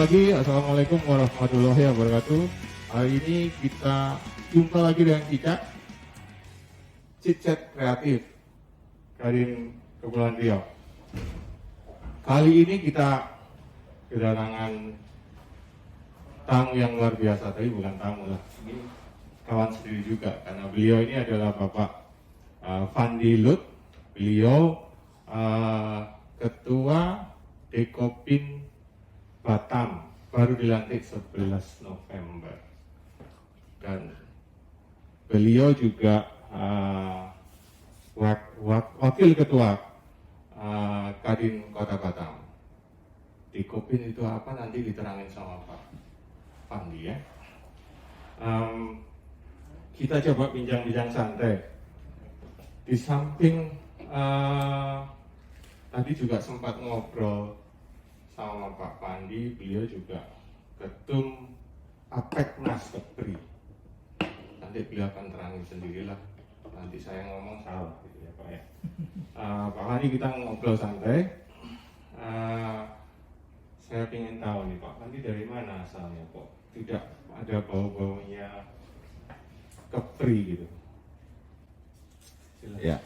pagi, Assalamualaikum warahmatullahi wabarakatuh. Hari ini kita jumpa lagi dengan kita Chit-chat Kreatif Kadin Kepulauan Riau. Kali ini kita kedatangan tamu yang luar biasa, tapi bukan tamu lah, ini kawan sendiri juga, karena beliau ini adalah Bapak Fandi Lut. Beliau Ketua Dekopin Batam, baru dilantik 11 November. Dan beliau juga Wakil Ketua Kadin Kota Batam. Dekopin itu apa, nanti diterangin sama Pak Fandi ya. Kita coba bincang-bincang santai. Di samping tadi juga sempat ngobrol sama Pak Fandi, beliau juga ketum Apeknas Kepri. Nanti beliau akan terangin sendirilah. Nanti saya ngomong salah gitu ya Pak ya. Pak Fandi, kita ngobrol santai. Saya ingin tahu nih Pak Fandi, dari mana asalnya kok tidak ada bau-baunya Kepri gitu. Silakan. Ya,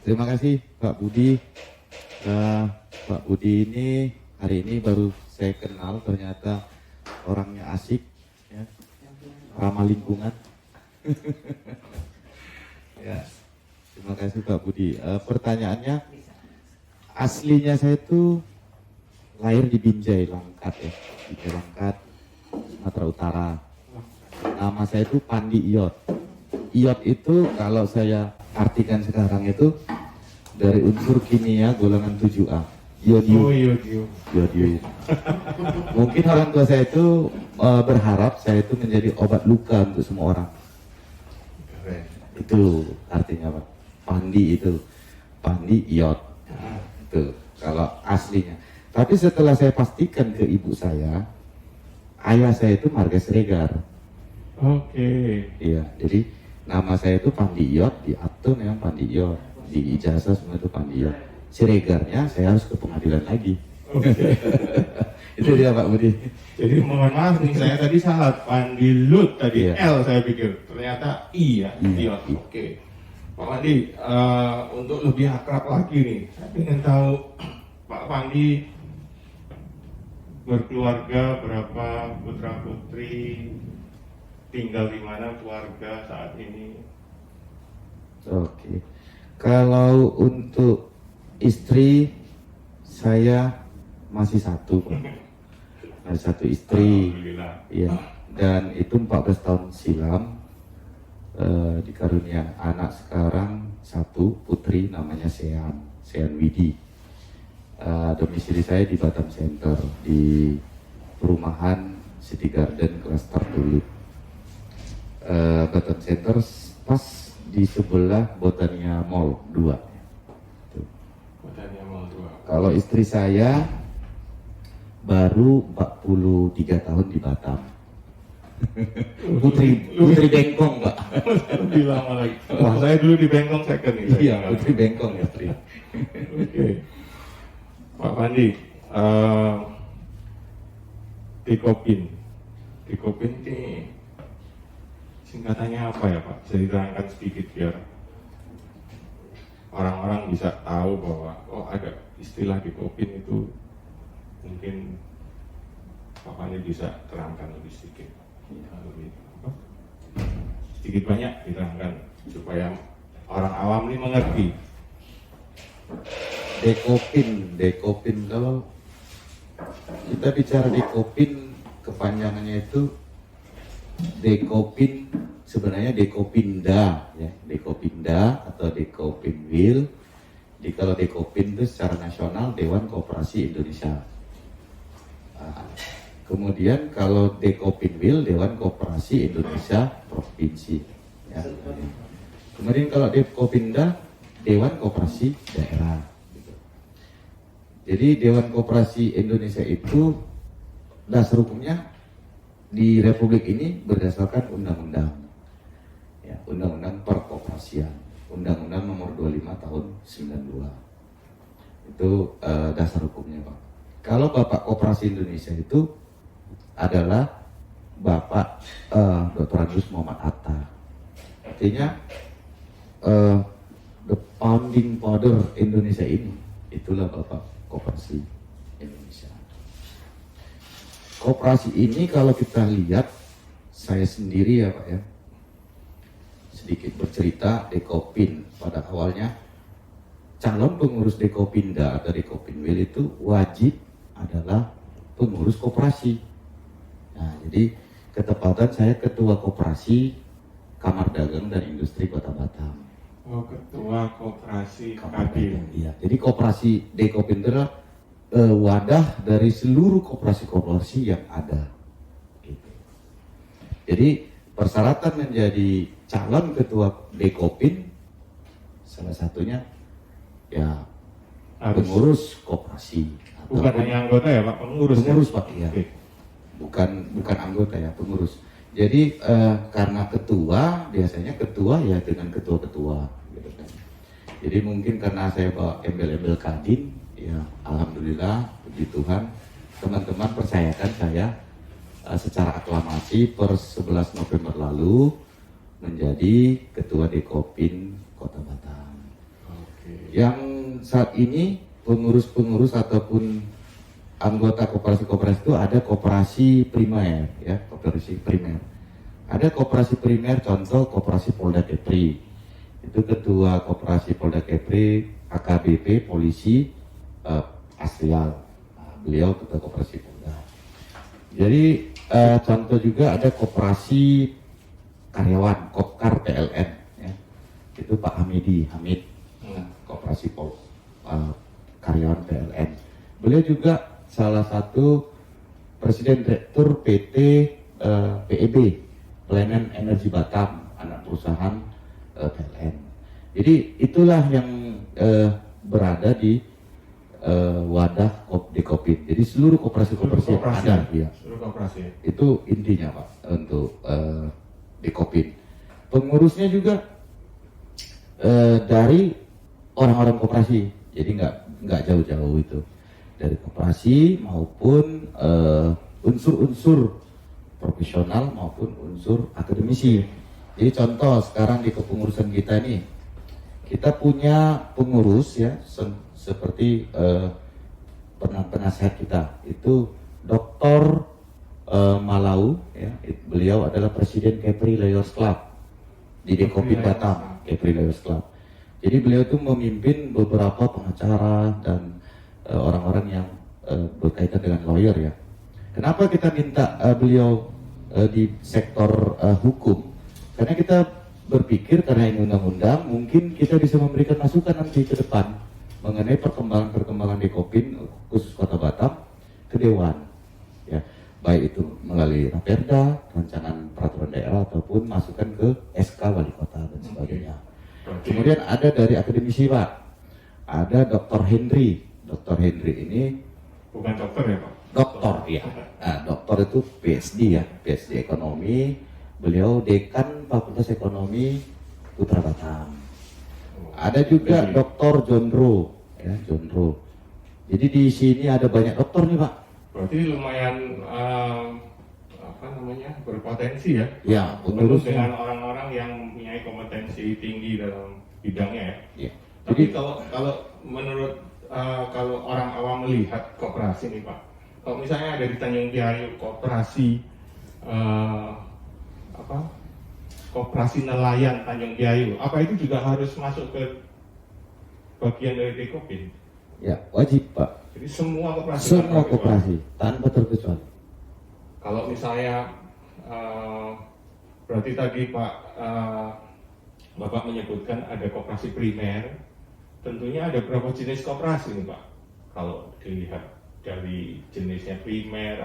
terima kasih Pak Budi. Pak Budi ini hari ini baru saya kenal, ternyata orangnya asik, ya, ramah lingkungan. Ya, terima kasih Pak Budi. Pertanyaannya, aslinya saya itu lahir di Binjai Langkat ya, Binjai Langkat, Sumatera Utara. Nama saya itu Pandi Iyot. Iyot itu kalau saya artikan sekarang itu dari unsur kimia golongan 7A. Yodium. Mungkin orang tua saya itu berharap saya itu menjadi obat luka untuk semua orang. Itu artinya Pak. Pandi itu, Pandi Iyot. Itu kalau aslinya. Tapi setelah saya pastikan ke ibu saya, ayah saya itu Marga Siregar. Oke. Iya, jadi nama saya itu Pandi Iyot, di akte memang Pandi Iyot, di ijazah semua itu Pandi Iyot. Siregarnya saya harus ke pengadilan lagi. Oke. Itu dia Pak Budi. Jadi mohon maaf nih, saya tadi salah, Pandi Lut tadi, Iya. L saya pikir, ternyata I ya. Iya. Oke. Pak Pandi, untuk lebih akrab lagi nih, saya ingin tahu Pak Pandi berkeluarga berapa, putra putri, tinggal di mana keluarga saat ini? Oke. Kalau untuk istri saya masih satu, Pak. Masih satu istri. Alhamdulillah. Iya. Dan itu 14 tahun silam dikarunia anak sekarang satu putri namanya Sean Widi. Domisili saya di Batam Center di perumahan City Garden Cluster dulu. Batam Center pas di sebelah Botania Mall 2. Botania Mall 2. Kalau istri saya baru 43 tahun di Batam. Putri Bengkong, Pak. Lebih lama lagi. Wah, saya dulu di Bengkong second nih. Iya, Putri Bengkong ya, Putri. Oke. Pak Pandi, Dekopin ini singkatannya apa ya Pak? Bisa diterangkan sedikit biar orang-orang bisa tahu bahwa ada istilah Dekopin itu, mungkin Pak Pandi bisa terangkan lebih sedikit. Lebih apa? Sedikit banyak diterangkan supaya orang awam ini mengerti. Dekopin kalau kita bicara Dekopin, kepanjangannya itu Dekopin, sebenarnya Dekopinda ya, Dekopinda atau Dekopinwil. Jadi kalau Dekopin itu secara nasional Dewan Koperasi Indonesia. Kemudian kalau Dekopinwil, Dewan Koperasi Indonesia Provinsi ya. Kemudian kalau Dekopinda, Dewan Koperasi Daerah. Jadi Dewan Koperasi Indonesia itu dasar hukumnya di Republik ini berdasarkan undang-undang, ya, Undang-Undang Perkoperasian, Undang-Undang Nomor 25 Tahun 92. Itu dasar hukumnya Pak. Kalau Bapak Koperasi Indonesia itu adalah Bapak Dr. Agus Muhammad Atta. Artinya the founding father Indonesia ini, itulah Bapak Koperasi Indonesia. Koperasi ini kalau kita lihat, saya sendiri ya Pak ya, sedikit bercerita, Dekopin pada awalnya calon pengurus Dekopinda atau Dekopinwil itu wajib adalah pengurus koperasi. Nah, jadi ketepatan saya ketua koperasi Kamar Dagang dan Industri Kota Batam. Oh, ketua koperasi Kamar Kadin. Dagang, iya. Jadi koperasi Dekopinda adalah wadah dari seluruh koperasi-koperasi yang ada. Gitu. Jadi persyaratan menjadi calon ketua Dekopin salah satunya ya Harus. pengurus koperasi. Bukan hanya anggota ya Pak, pengurus. Pengurus ya? Pak, ya. Oke. Bukan anggota ya, pengurus. Jadi karena ketua, biasanya ketua ya dengan ketua-ketua gitu kan. Jadi mungkin karena saya bawa embel-embel Kadin, ya alhamdulillah puji Tuhan teman-teman percayakan saya secara aklamasi per 11 November lalu menjadi ketua Dekopin Kota Batam. Oke. Yang saat ini pengurus-pengurus ataupun anggota koperasi-koperasi itu ada koperasi primer ya, koperasi primer. Ada koperasi primer, contoh koperasi Polda Kepri. Itu ketua koperasi Polda Kepri, AKBP, polisi, Asrial. Nah, beliau ketua koperasi Polda. Jadi contoh juga ada koperasi karyawan, Kopkar PLN ya. Itu Pak Hamid, koperasi karyawan PLN. Beliau juga salah satu Presiden Direktur PT PEB, Pelayanan Energi Batam, anak perusahaan PLN. Jadi itulah yang berada di wadah Dekopin. Jadi seluruh koperasi-koperasi yang ada, ya. Seluruh koperasi. Itu intinya Pak untuk Dekopin. Pengurusnya juga dari orang-orang koperasi, jadi nggak jauh-jauh itu dari koperasi maupun unsur-unsur profesional maupun unsur akademisi. Jadi contoh sekarang di kepengurusan kita ini, kita punya pengurus ya seperti penasihat kita itu Dr. Malau ya, beliau adalah Presiden Kepri Lawyers Club di Dekopin Batam, Kepri Lawyers Club. Jadi beliau itu memimpin beberapa pengacara dan orang-orang yang berkaitan dengan lawyer ya. Kenapa kita minta beliau di sektor hukum? Karena kita berpikir karena ini undang-undang, mungkin kita bisa memberikan masukan nanti ke depan mengenai perkembangan Dekopin khusus Kota Batam ke Dewan. Ya, baik itu melalui Raperda, rancangan peraturan daerah ataupun masukan ke SK Wali Kota dan sebagainya. Kemudian ada dari akademisi Pak, ada Dr. Henry. Dr. Henry ini bukan dokter ya Pak? doktor ya. Nah, doktor itu PhD ya, PhD ekonomi. Beliau dekan Fakultas Ekonomi Putra Batam. Ada juga Dr. Jondro, ya Jondro. Jadi di sini ada banyak dokter nih Pak. Berarti lumayan berpotensi ya? Ya, Penuh pengurusnya. dengan orang-orang yang mempunyai kompetensi tinggi dalam bidangnya ya. Ya. Tapi Jadi kalau menurut kalau orang awam melihat koperasi nih Pak, kalau misalnya ada di Tanjung Priok koperasi koperasi nelayan Tanjung Priok, apa itu juga harus masuk ke bagian dari Dekopin? ya wajib Pak. Jadi semua koperasi. Semua koperasi tanpa terkecuali. Kalau misalnya berarti tadi Pak Bapak menyebutkan ada koperasi primer, tentunya ada berapa jenis koperasi nih Pak? Kalau dilihat dari jenisnya primer,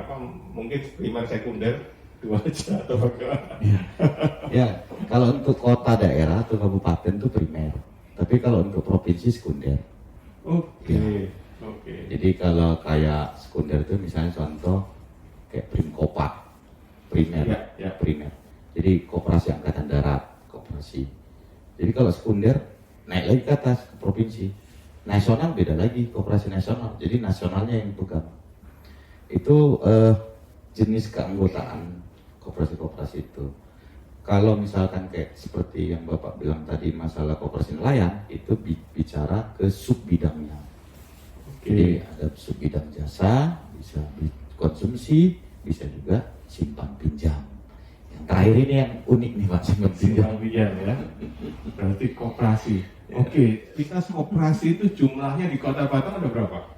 mungkin primer sekunder 2 aja atau bagaimana? Ya, kalau untuk kota daerah atau kabupaten itu primer. Tapi kalau untuk provinsi sekunder. Oke. Ya. Oke. Jadi kalau kayak sekunder itu misalnya contoh kayak Primkopa, primer, Ya. primer. Jadi koperasi angkatan darat, koperasi. Jadi kalau sekunder naik lagi ke atas ke provinsi. Nasional beda lagi, koperasi nasional. Jadi nasionalnya yang pegang. Itu jenis keanggotaan koperasi-koperasi itu. Kalau misalkan kayak seperti yang Bapak bilang tadi masalah koperasi nelayan, itu bicara ke sub bidangnya. Jadi ada sub bidang jasa, bisa konsumsi, bisa juga simpan pinjam. Yang terakhir ini yang unik nih Pak, simpan pinjam. Simpan pinjam ya. Berarti koperasi. Oke, kita koperasi itu jumlahnya di Kota Batam ada berapa?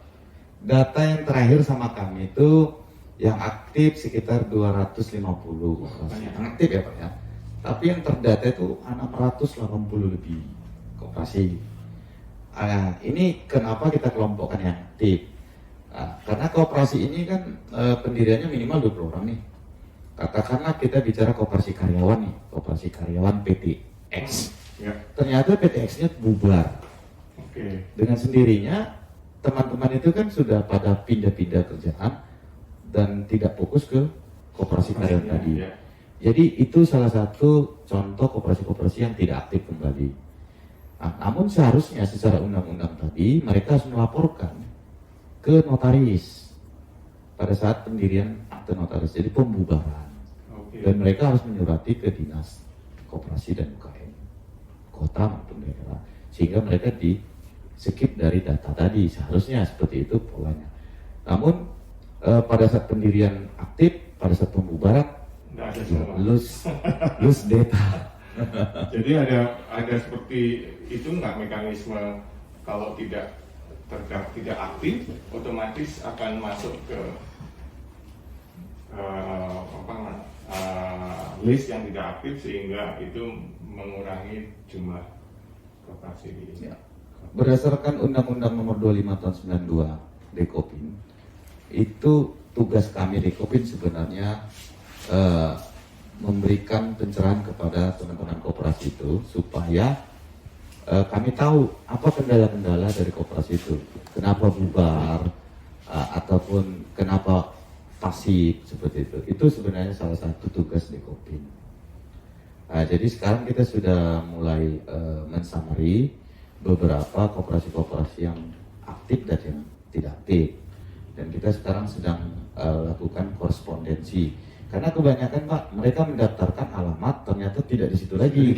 Data yang terakhir sama kami itu yang aktif sekitar 250 koperasi. Yang aktif ya Pak ya. Tapi yang terdata itu 680 lebih koperasi. Ini kenapa kita kelompokkan yang aktif? Karena koperasi ini kan pendiriannya minimal 20 orang nih. Katakanlah kita bicara koperasi karyawan nih, koperasi karyawan PT X. Ya. Ternyata PT X-nya bubar. Oke. Dengan sendirinya teman-teman itu kan sudah pada pindah-pindah kerjaan dan tidak fokus ke koperasi karyawan tadi. Ya. Jadi itu salah satu contoh koperasi-koperasi yang tidak aktif kembali. Namun seharusnya secara undang-undang tadi mereka harus melaporkan ke notaris pada saat pendirian akte notaris, jadi pembubaran. Oke. Dan mereka harus menyurati ke dinas koperasi dan UKM kota maupun daerah, sehingga mereka di skip dari data tadi. Seharusnya seperti itu polanya. Namun pada saat pendirian aktif, pada saat pembubaran Nggak ada semua. lose data. Jadi ada seperti itu nggak mekanisme kalau tidak aktif otomatis akan masuk ke list yang tidak aktif sehingga itu mengurangi jumlah koperasi di Ya. Berdasarkan Undang-Undang Nomor 25 Tahun 92 Dekopin, itu tugas kami Dekopin sebenarnya memberikan pencerahan kepada teman-teman koperasi itu supaya kami tahu apa kendala-kendala dari koperasi itu, kenapa bubar ataupun kenapa pasif seperti itu. Itu sebenarnya salah satu tugas Dekopin. Jadi sekarang kita sudah mulai mensummary beberapa koperasi-koperasi yang aktif dan yang tidak aktif, dan kita sekarang sedang lakukan korespondensi. Karena kebanyakan Pak, mereka mendaftarkan alamat ternyata tidak di situ lagi.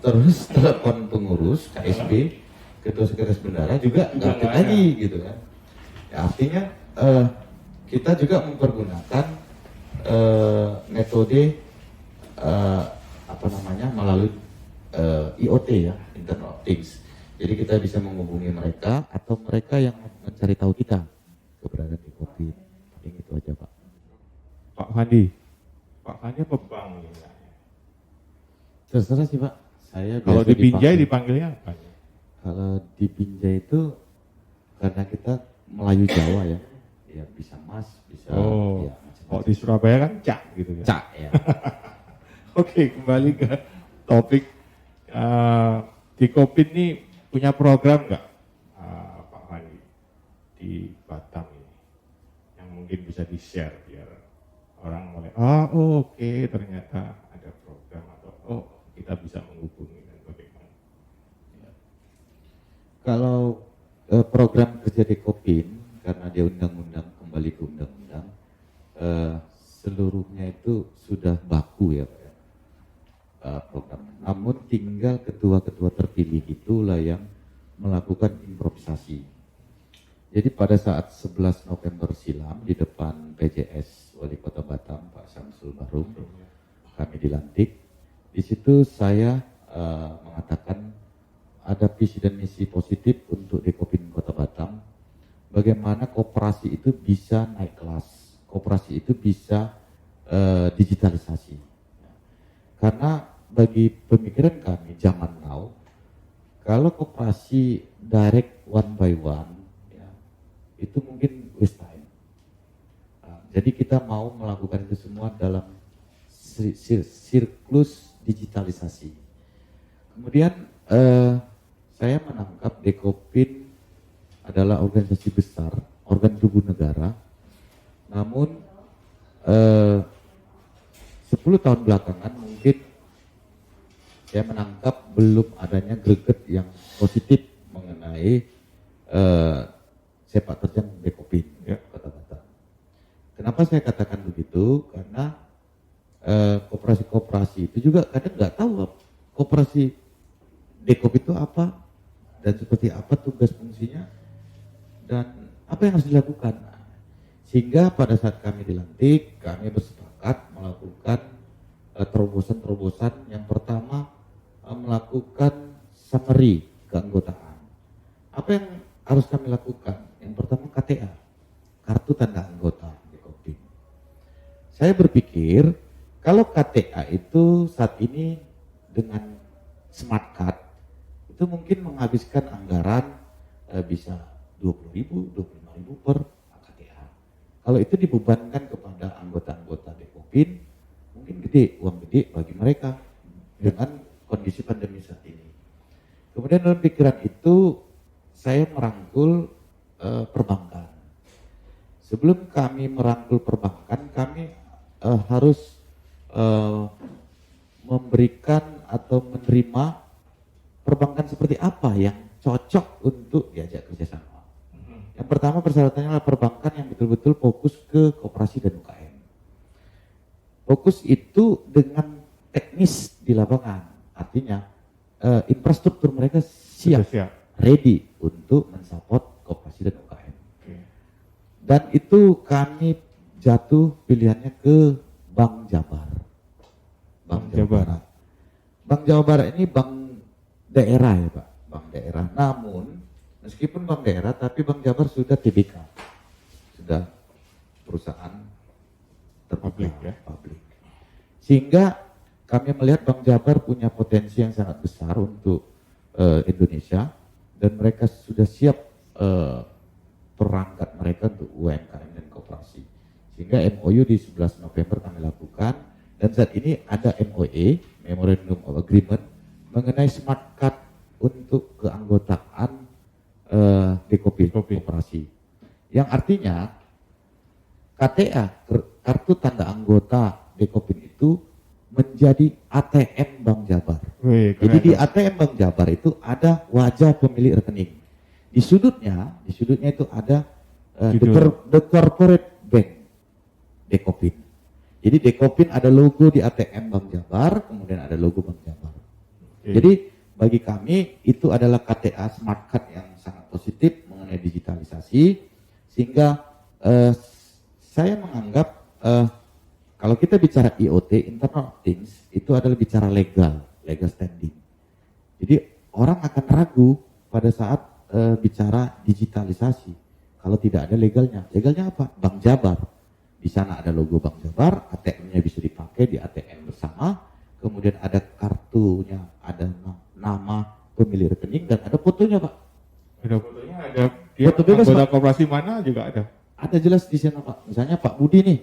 Terus telepon pengurus KSB, ketua sekretaris bendara juga nggak aktif lagi gitu kan. Ya, artinya kita juga mempergunakan metode melalui IoT ya, Internet of Things. Jadi kita bisa menghubungi mereka atau mereka yang mencari tahu kita keberadaan di COVID. Paling itu aja Pak. Pak Fandi apa Bang? Terserah sih Pak. Saya Kalau biasa di Binjai dipanggil. dipanggilnya apa? Kalau di Binjai itu karena kita Melayu Jawa ya, ya bisa Mas, bisa Oh, ya, macam-macam. kalau di Surabaya kan Cak gitu ya. Cak ya. Oke, kembali ke topik. Di Kopin ini punya program nggak Pak Fandi di Batam ini yang mungkin bisa di-share biar orang mulai oke, ternyata ada program atau kita bisa menghubungi dan bagaimana. Kalau program kerja di Kopin karena dia undang-undang kembali ke undang-undang, seluruhnya itu sudah baku ya Pak, program. Namun tinggal ketua-ketua terpilih itulah yang melakukan improvisasi. Jadi pada saat 11 November silam di depan PJS Wali Kota Batam Pak Samsul Barum, kami dilantik. Di situ saya mengatakan ada visi dan misi positif untuk Dekopin Kota Batam. Bagaimana koperasi itu bisa naik kelas, koperasi itu bisa digitalisasi. Karena bagi pemikiran kami zaman now, kalau koperasi direct one by one, ya, itu mungkin waste time. Jadi kita mau melakukan itu semua dalam siklus digitalisasi. Kemudian saya menangkap Dekopin adalah organisasi besar, organ tubuh negara. Namun 10 tahun belakangan mungkin saya menangkap belum adanya greget yang positif mengenai sepak terjang Dekopin Ya. Kota Batam. Kenapa saya katakan begitu? Karena koperasi-koperasi itu juga kadang nggak tahu koperasi Dekop itu apa dan seperti apa tugas fungsinya dan apa yang harus dilakukan. Sehingga pada saat kami dilantik, kami bersepakat melakukan terobosan-terobosan. Yang pertama melakukan summary keanggotaan. Apa yang harus kami lakukan? Yang pertama KTA, kartu tanda anggota Dekopin. Saya berpikir kalau KTA itu saat ini dengan smart card itu mungkin menghabiskan anggaran bisa 20.000, 25.000 per KTA. Kalau itu dibebankan kepada anggota-anggota Dekopin, mungkin uang gede bagi mereka dengan kondisi pandemi saat ini. Kemudian dalam pikiran itu saya merangkul perbankan. Sebelum kami merangkul perbankan, kami harus memberikan atau menerima perbankan seperti apa yang cocok untuk diajak kerjasama. Yang pertama persyaratannya adalah perbankan yang betul-betul fokus ke koperasi dan UKM. Fokus itu dengan teknis di lapangan, artinya infrastruktur mereka siap, ready untuk mensupport koperasi dan UKM. Dan itu kami jatuh pilihannya ke Bank Jabar. Bank Jawa Barat. Bank Jawa Barat ini bank daerah ya Pak, bank daerah. Namun meskipun bank daerah, tapi Bank Jabar sudah TBK, sudah perusahaan terpublik ya, publik. Sehingga kami melihat Bank Jabar punya potensi yang sangat besar untuk Indonesia dan mereka sudah siap perangkat mereka untuk UMKM dan koperasi. Sehingga MOU di 11 November kami lakukan dan saat ini ada MOA, Memorandum of Agreement, mengenai smart card untuk keanggotaan Dekopin koperasi. Yang artinya KTA, kartu tanda anggota Dekopin itu menjadi ATM Bank Jabar. Jadi di ATM Bank Jabar itu ada wajah pemilik rekening. Di sudutnya itu ada the corporate bank Dekopin. Jadi Dekopin ada logo di ATM Bank Jabar, kemudian ada logo Bank Jabar. Jadi bagi kami itu adalah KTA smart card yang sangat positif mengenai digitalisasi, sehingga saya menganggap kalau kita bicara IoT, Internet of Things, itu adalah bicara legal standing. Jadi orang akan ragu pada saat bicara digitalisasi kalau tidak ada legalnya. Legalnya apa? Bank Jabar. Di sana ada logo Bank Jabar, ATM-nya bisa dipakai di ATM bersama, kemudian ada kartunya, ada nama pemilik rekening dan ada fotonya Pak. Ada fotonya, ada dia Foto bebas, anggota Pak. koperasi mana juga ada. Ada jelas di sana Pak. Misalnya Pak Budi nih,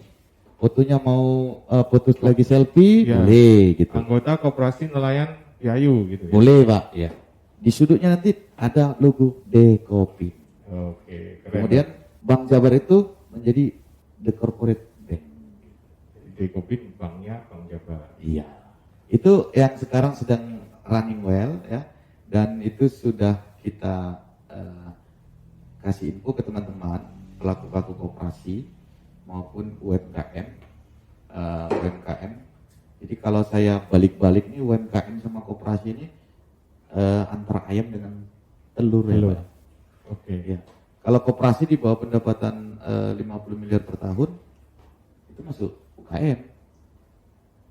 fotonya mau foto lagi selfie, Ya. boleh gitu. Anggota koperasi nelayan Yayu gitu ya. Boleh Pak, ya. Di sudutnya nanti ada logo Dekopin. Oke, keren. Kemudian Bank Jabar itu menjadi the corporate bank. Dekopin banknya Bank Jabar. Iya. Itu yang sekarang sedang running well ya, dan itu sudah kita kasih info ke teman-teman pelaku-pelaku koperasi maupun UMKM. Jadi kalau saya balik-balik nih UMKM sama koperasi ini antara ayam dengan telur. Ya Pak. Oke. Ya. Kalau koperasi di bawah pendapatan 50 miliar per tahun itu masuk UKM.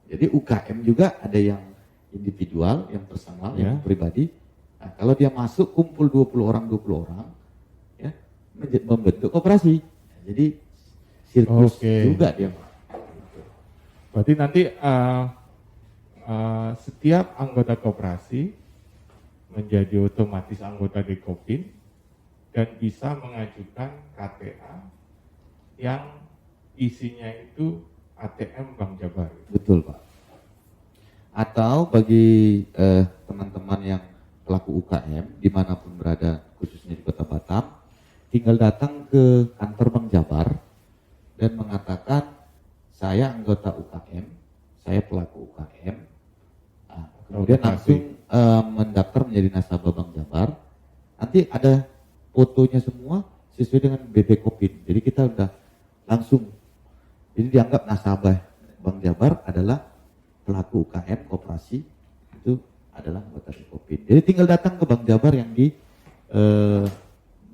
Jadi UKM juga ada yang individual, yang personal, Ya. yang pribadi. Nah, kalau dia masuk kumpul 20 orang ya, membentuk koperasi. Jadi sirkus juga dia. Berarti nanti setiap anggota koperasi menjadi otomatis anggota Dekopin dan bisa mengajukan KTA yang isinya itu ATM Bank Jabar. Betul Pak. Atau bagi teman-teman yang pelaku UKM dimanapun berada, khususnya di Kota Batam, tinggal datang ke kantor Bank Jabar dan mengatakan saya anggota UKM, saya pelaku UKM, kemudian langsung mendaftar menjadi nasabah Bank Jabar. Nanti ada fotonya semua sesuai dengan BP Kopin. Jadi kita udah langsung Jadi dianggap nasabah Bank Jabar adalah pelaku UKM koperasi, itu adalah anggota Dekopin. Jadi tinggal datang ke Bank Jabar yang di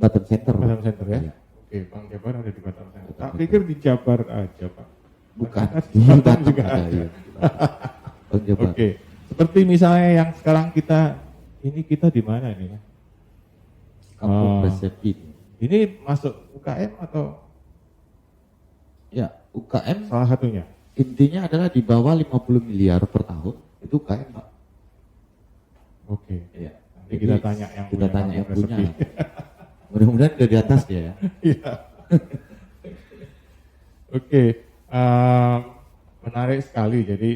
Batam Center. Batam Center ya? Iya. Oke, Bank Jabar ada di Batam Center. Tak pikir di Jabar aja Pak. Bukan, Di di Batam Batam juga ada, ada. iya. Bank Jabar. Oke, seperti misalnya yang sekarang kita di mana nih? Kampung Oh. Resepi. Ini masuk UKM atau Ya, UKM salah satunya? intinya adalah di bawah 50 miliar per tahun, itu UKM Pak. Oke. Iya. Nanti kita tanya yang kita punya tanya yang kampung punya. resepi. Mudah-mudahan udah di atas dia ya. Iya. Oke, menarik sekali. Jadi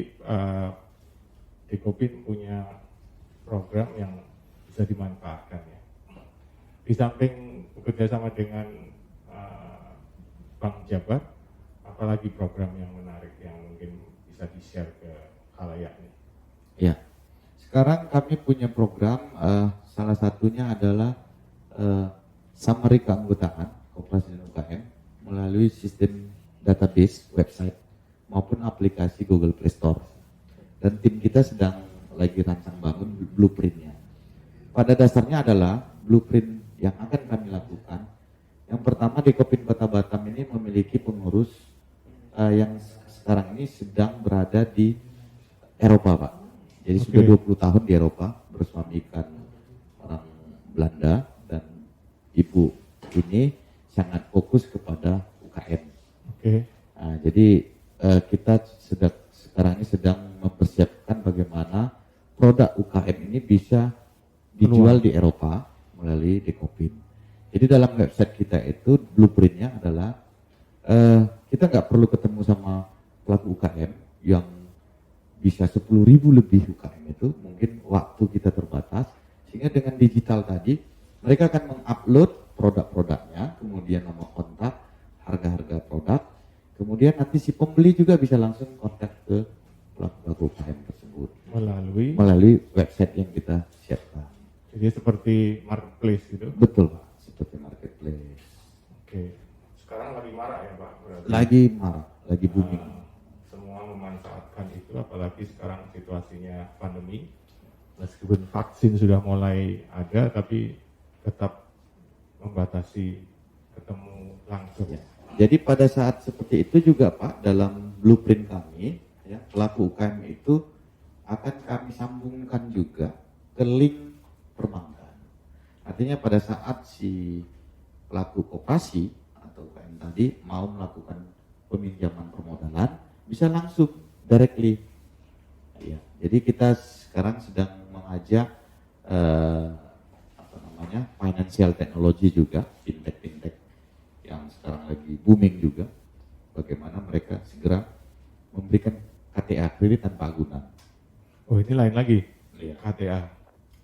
Dekopin punya program yang bisa dimanfaatkan ya. Di samping bekerja sama dengan Bank Jabar, apalagi program yang menarik yang mungkin bisa di-share ke khalayak nih. Ya. Sekarang kami punya program, salah satunya adalah summary keanggotaan koperasi dan UKM melalui sistem database website maupun aplikasi Google Play Store. Dan tim kita sedang lagi rancang bangun blueprintnya. Pada dasarnya adalah blueprint yang akan kami lakukan. Yang pertama, Dekopin Kota Batam ini memiliki pengurus yang sekarang ini sedang berada di Eropa Pak. Jadi sudah 20 tahun di Eropa, bersuamikan orang Belanda, dan ibu ini sangat fokus kepada UKM. Oke. Nah, jadi kita sekarang ini sedang mempersiapkan bagaimana produk UKM ini bisa dijual di Eropa melalui Dekopin. Jadi dalam website kita itu blueprintnya adalah kita nggak perlu ketemu sama pelaku UKM yang bisa 10.000 lebih UKM itu, mungkin waktu kita terbatas, sehingga dengan digital tadi mereka akan mengupload produk-produknya, kemudian nomor kontak, harga-harga produk, kemudian nanti si pembeli juga bisa langsung kontak ke pelaku UKM tersebut melalui website yang kita siapkan. Jadi seperti marketplace gitu. Betul Pak, seperti marketplace. Oke. Sekarang lagi marak ya Pak? Berarti. Lagi marah, lagi booming. Semua memanfaatkan itu, apalagi sekarang situasinya pandemi. Meskipun vaksin sudah mulai ada, tapi tetap membatasi ketemu langsung. Ya. Jadi pada saat seperti itu juga Pak, dalam blueprint kami, ya, pelaku UKM itu akan kami sambungkan juga ke link perbankan. Artinya pada saat si pelaku koperasi atau UKM tadi mau melakukan peminjaman permodalan, bisa langsung directly. Ya, jadi kita sekarang sedang mengajak financial technology juga, fintech yang sekarang lagi booming juga, bagaimana mereka segera memberikan KTA, kredit tanpa agunan. Oh, ini lain lagi. Iya. KTA.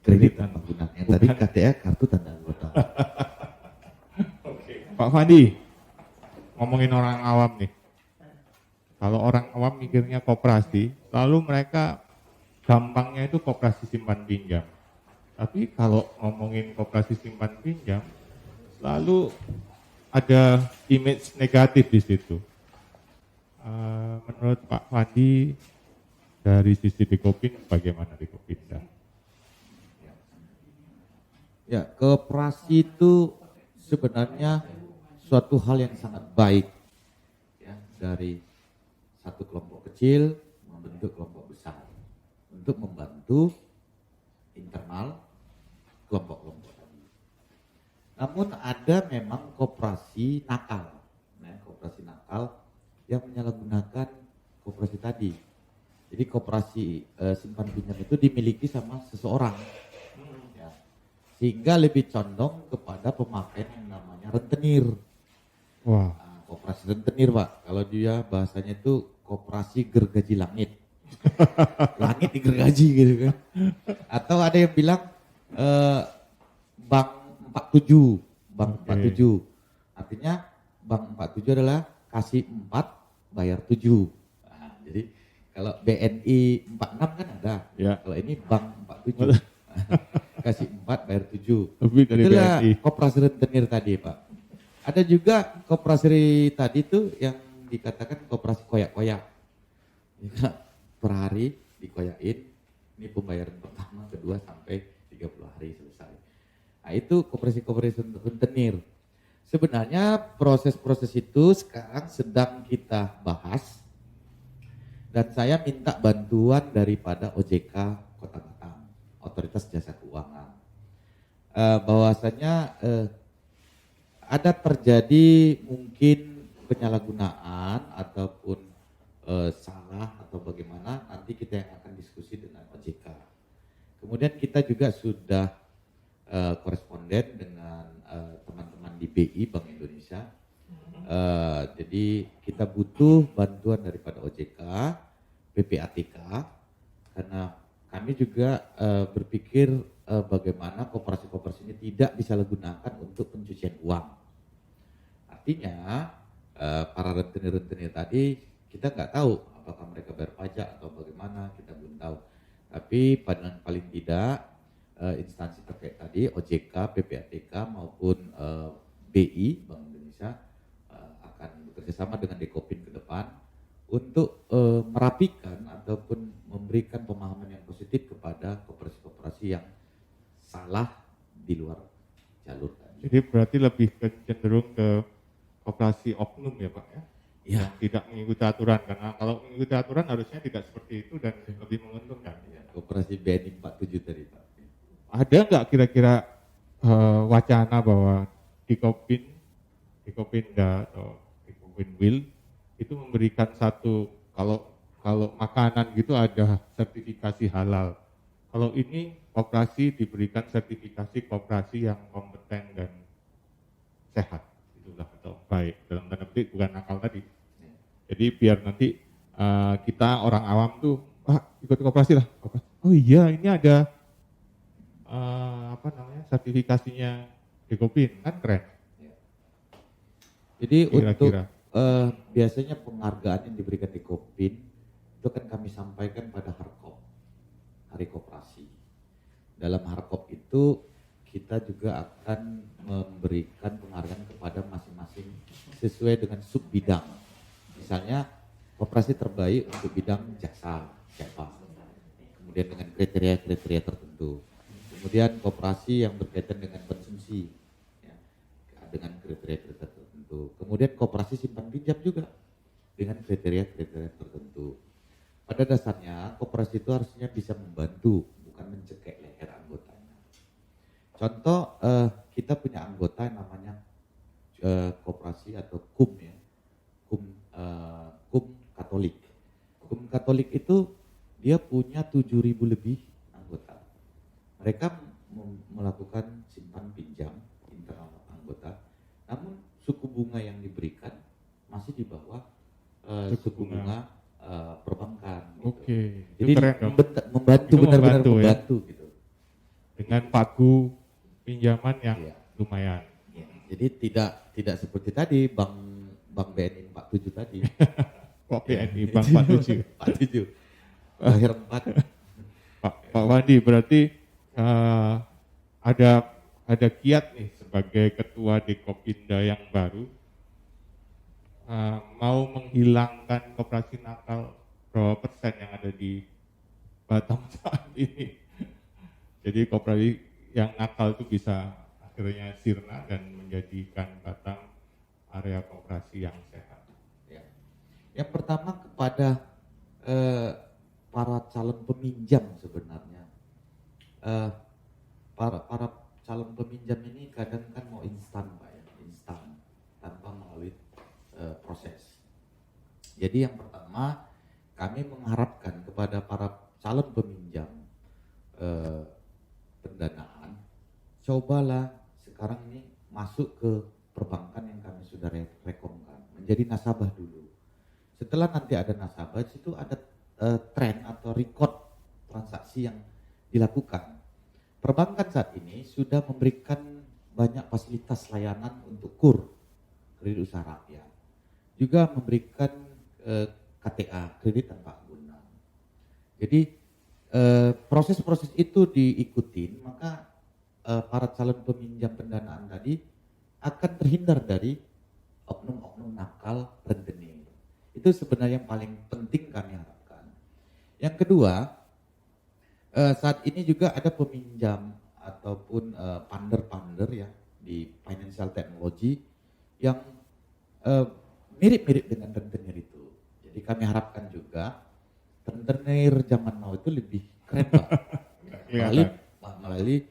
Kredit tanpa agunan. Yang tadi Bukan. KTA, kartu tanda anggota. Oke. Pak Fandi, ngomongin orang awam nih. Kalau orang awam mikirnya koperasi, lalu mereka gampangnya itu koperasi simpan pinjam. Tapi kalau ngomongin koperasi simpan pinjam, lalu ada image negatif di situ. Menurut Pak Fandi, dari sisi Dekopin, bagaimana Dekopin? Ya, koperasi itu sebenarnya suatu hal yang sangat baik, ya, dari satu kelompok kecil membentuk kelompok besar untuk membantu internal kelompok-kelompok tadi. Namun ada memang koperasi nakal, ya, koperasi nakal yang menyalahgunakan koperasi tadi. Jadi koperasi simpan pinjam itu dimiliki sama seseorang, ya, sehingga lebih condong kepada pemakaian yang namanya rentenir. Wah. Nah, koperasi rentenir Pak, kalau dia bahasanya itu koperasi gergaji langit. Langit digergaji gitu kan. Atau ada yang bilang bank 47, bank 47. Artinya bank 47 adalah kasih 4 bayar 7. Nah, jadi kalau BNI 46 kan ada. Ya. Kalau ini bank 47. Kasih 4 bayar 7. Lebih dari Itulah BNI. koperasi rentenir tadi Pak. Ada juga koperasi tadi tuh yang dikatakan koperasi koyak-koyak. Ya, per hari dikoyakin, ini pembayaran pertama, kedua sampai 30 hari selesai. Nah itu koperasi-koperasi rentenir. Sebenarnya proses-proses itu sekarang sedang kita bahas dan saya minta bantuan daripada OJK Kota Batam, Otoritas Jasa Keuangan. Bahwasanya ada terjadi mungkin penyalahgunaan ataupun salah atau bagaimana, nanti kita yang akan diskusi dengan OJK. Kemudian kita juga sudah koresponden dengan teman-teman di BI Bank Indonesia. Jadi kita butuh bantuan daripada OJK, PPATK, karena kami juga berpikir bagaimana koperasi-koperasi ini tidak disalahgunakan untuk pencucian uang. Artinya para rentenir-rentenir tadi kita nggak tahu apakah mereka bayar pajak atau bagaimana, kita belum tahu. Tapi paling tidak instansi terkait tadi OJK, PPATK maupun BI Bank Indonesia akan bekerjasama dengan Dekopin ke depan untuk merapikan ataupun memberikan pemahaman yang positif kepada koperasi-koperasi yang salah di luar jalur tadi. Jadi berarti lebih cenderung ke koperasi oknum ya Pak ya? Ya. Yang tidak mengikuti aturan, karena kalau mengikuti aturan harusnya tidak seperti itu dan lebih menguntungkan. Ya, koperasi BNI 47 tadi Pak. Ada nggak kira-kira wacana bahwa Dikopinda atau Dikopin Will itu memberikan satu, kalau makanan gitu ada sertifikasi halal. Kalau ini koperasi diberikan sertifikasi koperasi yang kompeten dan sehat, itulah atau baik, dalam tanda petik bukan nakal tadi. Jadi biar nanti kita orang awam tuh, ikut koperasi lah. Oh iya, ini ada sertifikasinya Dekopin, kan keren. Jadi Kira-kira. untuk biasanya penghargaan yang diberikan Dekopin itu kan kami sampaikan pada Harkop, Hari Koperasi. Dalam Harkop itu kita juga akan memberikan penghargaan kepada masing-masing sesuai dengan sub bidang. Misalnya koperasi terbaik untuk bidang jasa siapa, kemudian dengan kriteria-kriteria tertentu. Kemudian koperasi yang berkaitan dengan konsumsi, ya, dengan kriteria-kriteria tertentu. Kemudian koperasi simpan pinjam juga dengan kriteria-kriteria tertentu. Pada dasarnya koperasi itu harusnya bisa membantu, bukan mencekik leher anggotanya. Contoh, kita punya anggota yang namanya koperasi atau KUM ya, KUM Katolik. KUM Katolik itu dia punya 7.000 lebih anggota. Mereka melakukan simpan pinjam internal anggota, namun suku bunga yang diberikan masih di bawah suku bunga perbankan. Gitu. Oke. Jadi membantu Itu benar-benar membantu, ya? membantu gitu. Dengan pagu pinjaman yang Iya. lumayan. Ya, jadi tidak seperti tadi Bank BNI 47 tadi. Kok BNI Bank 47? 47. Lahir 4. Pak Wandi, berarti ada kiat nih sebagai ketua Dekopinda yang baru mau menghilangkan koperasi nakal berapa persen yang ada di Batam saat ini. Jadi koperasi yang nakal itu bisa akhirnya sirna dan menjadikan Batam area koperasi yang sehat. Ya. Yang pertama kepada para calon peminjam sebenarnya. Para calon peminjam ini kadang kan mau instan Pak ya, instan tanpa melalui proses. Jadi yang pertama kami mengharapkan kepada para calon peminjam pendanaan, cobalah sekarang ini masuk ke perbankan yang kami sudah rekomkan, menjadi nasabah dulu. Setelah nanti ada nasabah, situ ada tren atau record transaksi yang dilakukan. Perbankan saat ini sudah memberikan banyak fasilitas layanan untuk KUR, kredit usaha rakyat. Juga memberikan KTA, kredit tanpa agunan. Jadi proses-proses itu diikutin, maka para calon peminjam pendanaan tadi akan terhindar dari oknum-oknum nakal rentenir. Itu sebenarnya yang paling penting kami harapkan. Yang kedua, saat ini juga ada peminjam ataupun funder-funder ya di financial technology yang mirip-mirip dengan rentenir itu. Jadi kami harapkan juga rentenir zaman now itu lebih keren Pak. melalui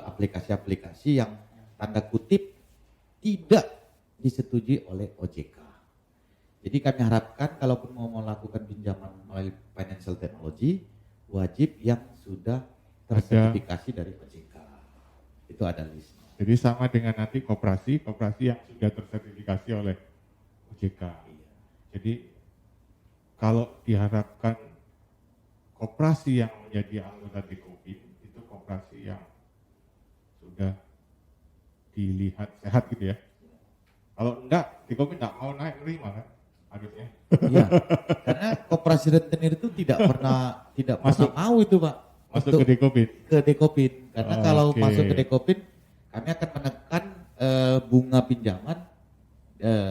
aplikasi-aplikasi yang tanda kutip tidak disetujui oleh OJK. Jadi kami harapkan kalaupun mau melakukan pinjaman melalui financial technology, wajib yang sudah tersertifikasi dari OJK. Itu ada listnya. Jadi sama dengan nanti koperasi yang sudah tersertifikasi oleh OJK. Iya. Jadi kalau diharapkan koperasi yang menjadi anggota Dekopin itu koperasi yang sudah dilihat sehat gitu ya. Kalau enggak, Dekopin enggak mau naik nerima kan harusnya. Iya. Karena koperasi rentenir itu tidak pernah mau itu Pak. Masuk ke Dekopin. Ke Dekopin. Karena kalau masuk ke Dekopin kami akan menekan bunga pinjaman.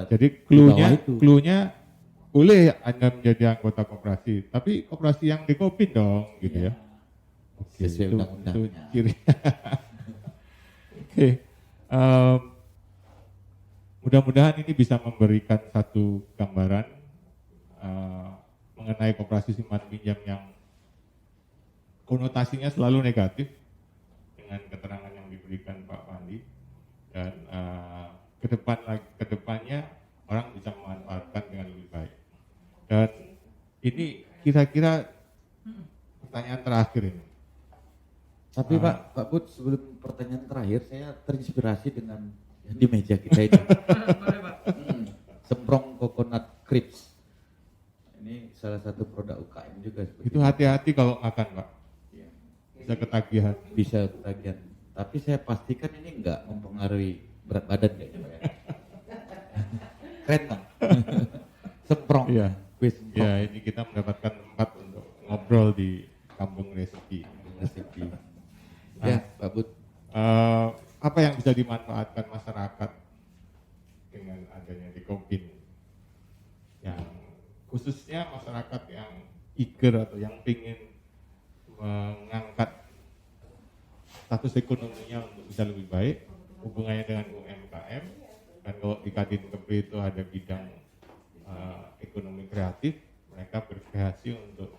Jadi cluenya boleh Anda menjadi anggota koperasi, tapi koperasi yang Dekopin dong, gitu ya. Oke, sesuai itu undang-undangnya. ciri. Oke, mudah-mudahan ini bisa memberikan satu gambaran mengenai koperasi simpan pinjam yang konotasinya selalu negatif dengan keterangan yang diberikan Pak Pandi, dan kedepannya orang bisa memanfaatkan dengan lebih baik. Dan ini kira-kira pertanyaan terakhir ini. Tapi Pak Bud, sebelum pertanyaan terakhir, saya terinspirasi dengan yang di meja kita ini. Semprong coconut crisp. Ini salah satu produk UKM juga. Itu hati-hati kalau makan Pak. Ya. Bisa ketagihan. Bisa ketagihan. Tapi saya pastikan ini enggak mempengaruhi berat badan kayaknya Pak ya. Keren Pak. Semprong. Iya. Semprong. Ya, ini kita mendapatkan tempat untuk ngobrol di Kampung Resepi. Ya, Pak Bud. Apa yang bisa dimanfaatkan masyarakat dengan adanya Dekopin? Yang khususnya masyarakat yang eager atau yang ingin mengangkat status ekonominya untuk bisa lebih baik, hubungannya dengan UMKM, dan kalau di Kadin Kepri itu ada bidang ekonomi kreatif, mereka berkreasi untuk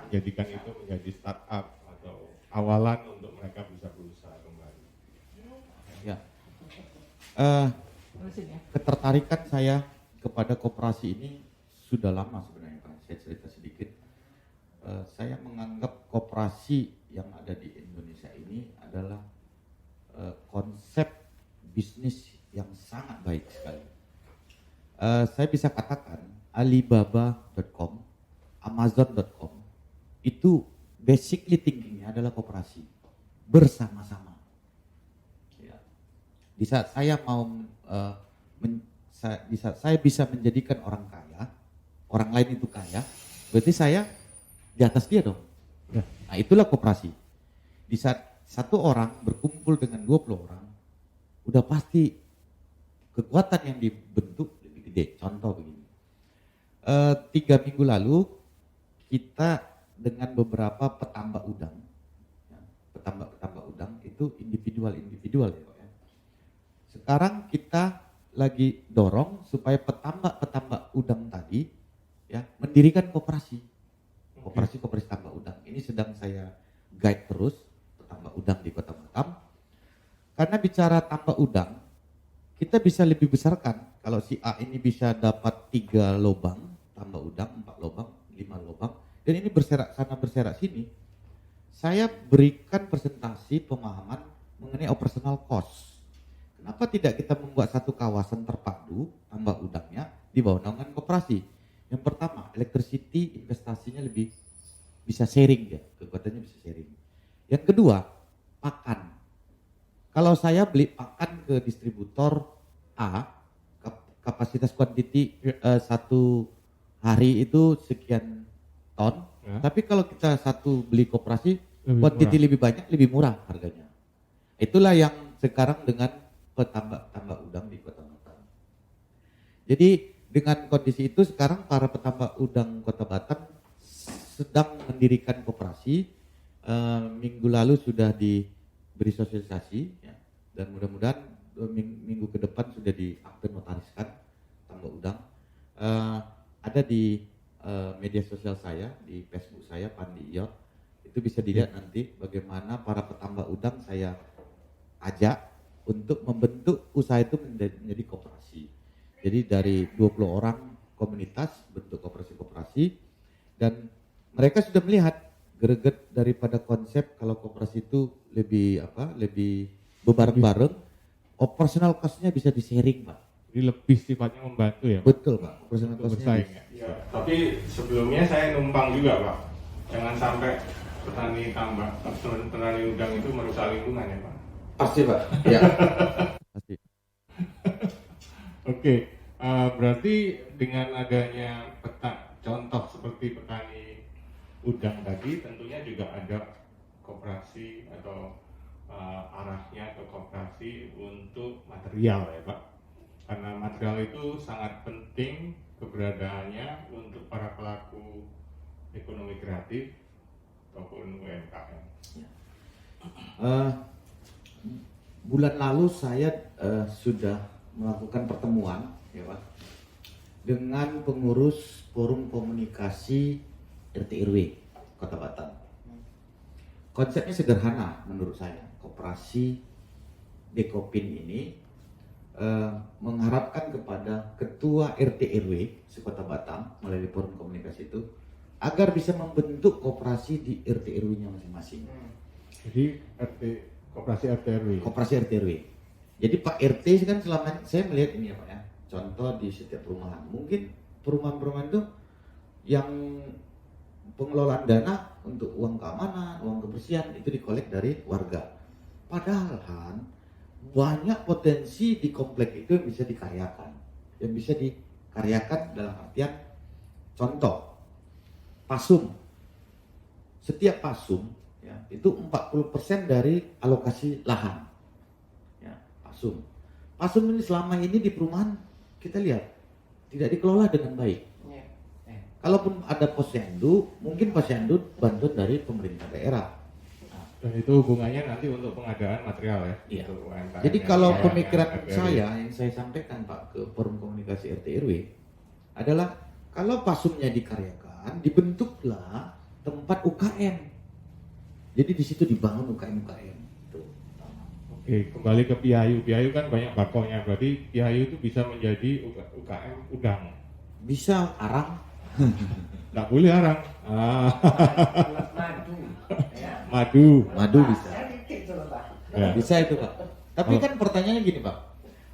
menjadikan itu menjadi startup atau awalan untuk mereka bisa berusaha kembali. Ya. Ketertarikan saya kepada koperasi ini sudah lama sebenarnya Pak. Saya cerita sedikit. Saya menganggap koperasi yang ada di Indonesia ini adalah konsep bisnis yang sangat baik sekali. Saya bisa katakan Alibaba.com, Amazon.com itu basically thinkingnya adalah koperasi bersama-sama. Ya. Di saat saya di saat saya bisa menjadikan orang kaya, orang lain itu kaya, berarti saya di atas dia dong. Ya. Nah itulah koperasi. Di saat satu orang berkumpul dengan 20 orang, udah pasti kekuatan yang dibentuk lebih gede. Contoh begini, 3 minggu lalu kita dengan beberapa petambak udang, ya, petambak udang itu individual ya Pak ya. Sekarang kita lagi dorong supaya petambak udang tadi ya mendirikan koperasi tambak udang. Ini sedang saya guide terus petambak udang di Kota Batam. Karena bicara tambak udang, kita bisa lebih besarkan. Kalau si A ini bisa dapat 3 lubang tambak udang, 4 lubang, 5 lubang, dan ini berserak sana berserak sini. Saya berikan presentasi pemahaman mengenai operational cost. Kenapa tidak kita membuat satu kawasan terpadu tambak udangnya di bawah naungan koperasi? Yang pertama, electricity investasinya lebih bisa sharing ya, kekuatannya bisa sharing. Yang kedua, pakan. Kalau saya beli pakan ke distributor A, kapasitas kuantiti satu hari itu sekian ton, ya. Tapi kalau kita satu beli koperasi, kuantiti lebih banyak, lebih murah harganya. Itulah yang sekarang dengan petambak udang di Kota Batam. Jadi dengan kondisi itu sekarang para petambak udang Kota Batam sedang mendirikan koperasi. Minggu lalu sudah diberi sosialisasi ya, dan mudah-mudahan minggu ke depan sudah diakte notariskan tambak udang. Ada di media sosial saya, di Facebook saya Pandi Iyot, itu bisa dilihat nanti bagaimana para petambak udang saya ajak untuk membentuk usaha itu menjadi koperasi. Jadi dari 20 orang komunitas bentuk koperasi-koperasi, dan mereka sudah melihat greget daripada konsep kalau koperasi itu lebih berbareng-bareng, operasional cost-nya bisa di-sharing, Pak. Jadi lebih sifatnya membantu ya, Pak? Betul, Pak. Operasional Untuk cost-nya bersaing ya. Ya. Tapi sebelumnya saya numpang juga, Pak. Jangan sampai petani tambak, petani udang itu merusak lingkungan ya, Pak. pasti, Pak. Ya. Pasti. Oke, berarti dengan adanya contoh seperti petani udang tadi, tentunya juga ada koperasi atau arahnya ke koperasi untuk material ya, Pak. Karena material itu sangat penting keberadaannya untuk para pelaku ekonomi kreatif ataupun UMKM. Bulan lalu saya sudah melakukan pertemuan ya Pak dengan pengurus forum komunikasi RT RW Kota Batam. Konsepnya sederhana menurut saya. Koperasi Dekopin ini mengharapkan kepada ketua RT RW se-Kota Batam melalui forum komunikasi itu agar bisa membentuk koperasi di RT RW-nya masing-masing. Jadi koperasi RT RW. Koperasi RT RW. Jadi Pak RT kan selama saya melihat ini ya Pak ya. Contoh di setiap perumahan. Mungkin perumahan-perumahan itu yang pengelolaan dana untuk uang keamanan, uang kebersihan itu dikolek dari warga. Padahal banyak potensi di komplek itu yang bisa dikaryakan. Yang bisa dikaryakan dalam artian contoh pasum. Setiap pasum ya, itu 40% dari alokasi lahan. Ya, pasum. Pasum ini selama ini di perumahan kita lihat tidak dikelola dengan baik. Kalaupun ada posyandu, mungkin posyandu bantuan dari pemerintah daerah. Dan itu hubungannya nanti untuk pengadaan material ya. Iya. Untuk UMKM. Jadi kalau Yang pemikiran RT RW. saya yang saya sampaikan Pak ke forum komunikasi RT RW adalah kalau pasumnya dikaryakan, dibentuklah tempat UKM. Jadi di situ dibangun UKM. Tuh. Oke, kembali ke Piayu. Piayu kan banyak bakonya, berarti Piayu itu bisa menjadi UKM udang. Bisa arang. Nggak boleh arang. Madu. Ya. Madu bisa. Ya. Bisa itu Pak. Tapi kan pertanyaannya gini Pak.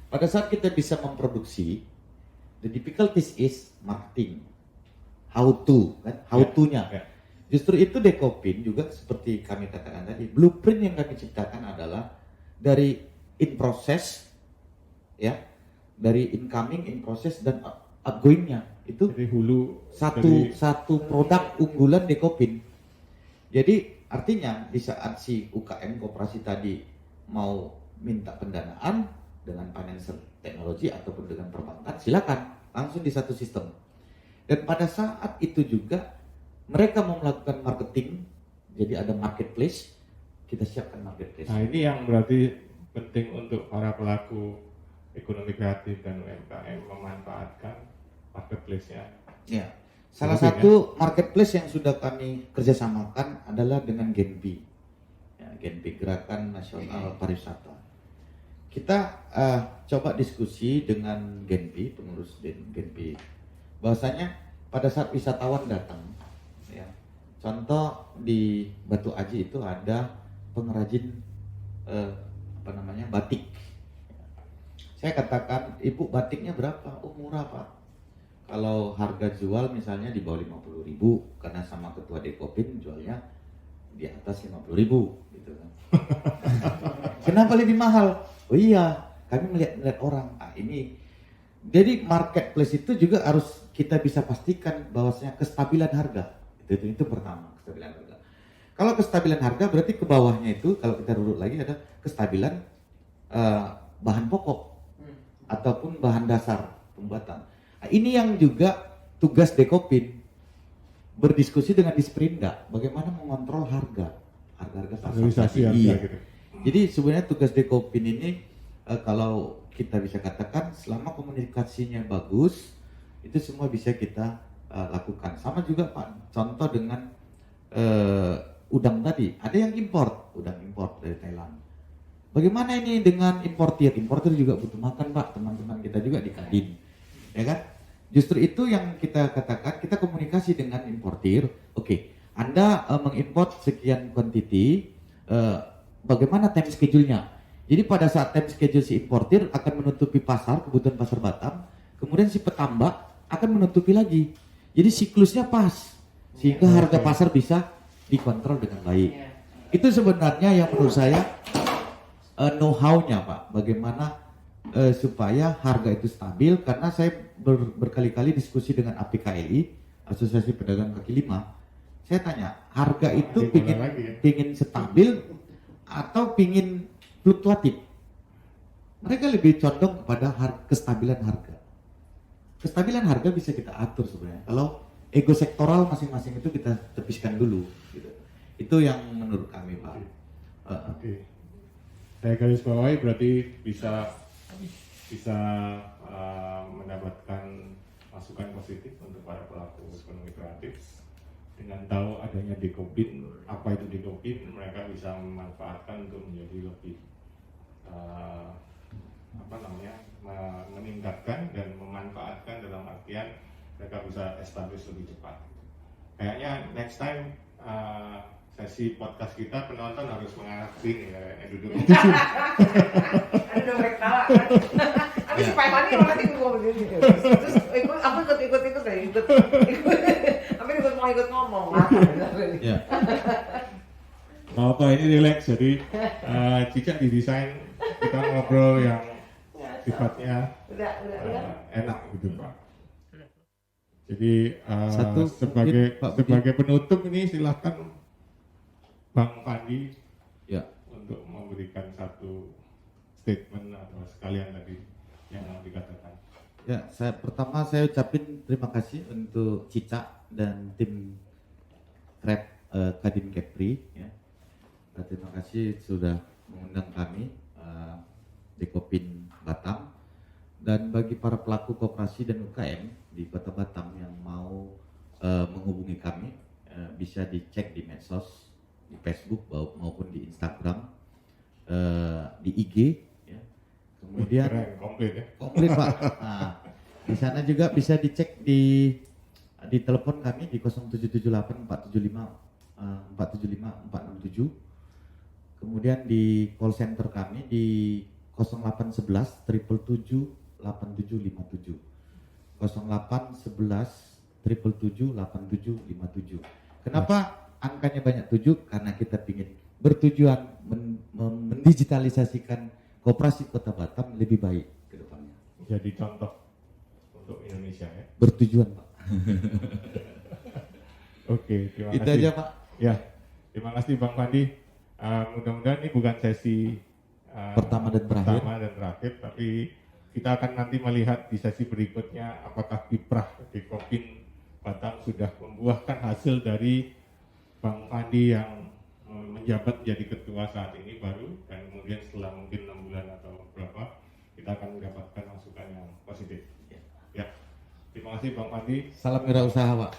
Pada saat kita bisa memproduksi, the difficulties is marketing. How to, kan? How to-nya. Ya. Justru itu Dekopin juga seperti kami katakan tadi, blueprint yang kami ciptakan adalah dari in process, ya, dari incoming, in process dan outgoing-nya. Itu Jadi hulu satu produk unggulan Dekopin. Jadi artinya di saat si UKM koperasi tadi mau minta pendanaan dengan financial teknologi ataupun dengan perbankan, silakan langsung di satu sistem. Dan pada saat itu juga mereka mau melakukan marketing, jadi ada marketplace, kita siapkan marketplace. Nah ini yang berarti penting untuk para pelaku ekonomi kreatif dan UMKM memanfaatkan marketplace-nya. Ya. Salah Mungkin, satu marketplace yang sudah kami kerjasamakan adalah dengan Genpi, ya, Genpi Gerakan Nasional Pariwisata. Kita coba diskusi dengan Genpi, pengurus Genpi, bahwasanya pada saat wisatawan datang, ya, contoh di Batu Aji itu ada pengrajin batik. Saya katakan, ibu batiknya berapa? Oh murah Pak. Kalau harga jual misalnya di bawah 50.000, karena sama ketua Dekopin jualnya di atas 50.000 gitu kan. Kenapa lebih mahal? Oh iya, kami melihat orang. Ini jadi marketplace itu juga harus kita bisa pastikan bahwasanya kestabilan harga. Itu pertama, kestabilan harga. Kalau kestabilan harga berarti ke bawahnya itu kalau kita urut lagi ada kestabilan bahan pokok ataupun bahan dasar pembuatan. Nah, ini yang juga tugas Dekopin, berdiskusi dengan Disperinda, bagaimana mengontrol harga pasar Stabilisasi tadi. harga Iya. gitu. Jadi sebenarnya tugas Dekopin ini kalau kita bisa katakan selama komunikasinya bagus, itu semua bisa kita lakukan. Sama juga Pak, contoh dengan udang tadi, ada yang udang import dari Thailand. Bagaimana ini dengan importir? Importir juga butuh makan Pak, teman-teman kita juga di Kadin, ya kan? Justru itu yang kita katakan, kita komunikasi dengan importir. Oke, Anda mengimport sekian quantity, bagaimana time schedule-nya? Jadi pada saat time schedule si importir akan menutupi pasar, kebutuhan pasar Batam, kemudian si petambak akan menutupi lagi. Jadi siklusnya pas, sehingga harga pasar bisa dikontrol dengan baik. Itu sebenarnya yang menurut saya know-how-nya Pak, bagaimana supaya harga itu stabil, karena saya berkali-kali diskusi dengan APKLI, Asosiasi Pedagang Kaki Lima. Saya tanya, harga itu pingin stabil atau pingin fluktuatif? Mereka lebih condong kepada kestabilan harga. Kestabilan harga bisa kita atur sebenarnya. Kalau ego sektoral masing-masing itu kita tepiskan dulu. Gitu. Itu yang menurut kami Pak. Oke. Saya garis bawahi berarti bisa mendapatkan masukan positif untuk para pelaku ekonomi kreatif dengan tahu adanya Dekopin, apa itu Dekopin, mereka bisa memanfaatkan untuk menjadi lebih meningkatkan dan memanfaatkan dalam artian mereka bisa establish lebih cepat. Kayaknya next time sesi podcast kita penonton harus mengarah sini ya, duduk. Aduh, mereka tawa kan. Tapi si Pak Mani nanti ngomong begini. Terus aku ikut ngomong. Ya. Apa ini relax, jadi Cica didesain kita ngobrol yang sifatnya enak gitu Pak. Jadi sebagai penutup ini silahkan Bang Pandi Ya. untuk memberikan satu statement atau sekalian tadi yang dikatakan. Ya, pertama saya ucapin terima kasih untuk Cica dan tim Krep Kadin Kepri ya. Terima kasih sudah mengundang kami Dekopin Batam, dan bagi para pelaku koperasi dan UKM di Kota Batam yang mau menghubungi kami bisa dicek di medsos, di Facebook maupun di Instagram, di IG ya. Kemudian keren, komplit ya. Komplit Pak. Nah, di sana juga bisa dicek di telepon kami di 0778 475 467. Kemudian di call center kami di 0811 777 8757. 0811 777 8757. Kenapa angkanya banyak 7? Karena kita ingin bertujuan mendigitalisasikan koperasi Kota Batam lebih baik ke depannya. Jadi contoh untuk Indonesia ya. Bertujuan Pak. Oke, terima Itu kasih. aja Pak. Ya, terima kasih Bang Pandi. Mudah-mudahan ini bukan sesi Pertama dan terakhir, tapi kita akan nanti melihat di sesi berikutnya apakah kiprah Dekopin Batam sudah membuahkan hasil dari Bang Pandi yang menjabat jadi ketua saat ini baru, dan kemudian setelah mungkin 6 bulan atau berapa kita akan mendapatkan masukan yang positif. Ya, terima kasih Bang Pandi. Salam wirausaha Pak.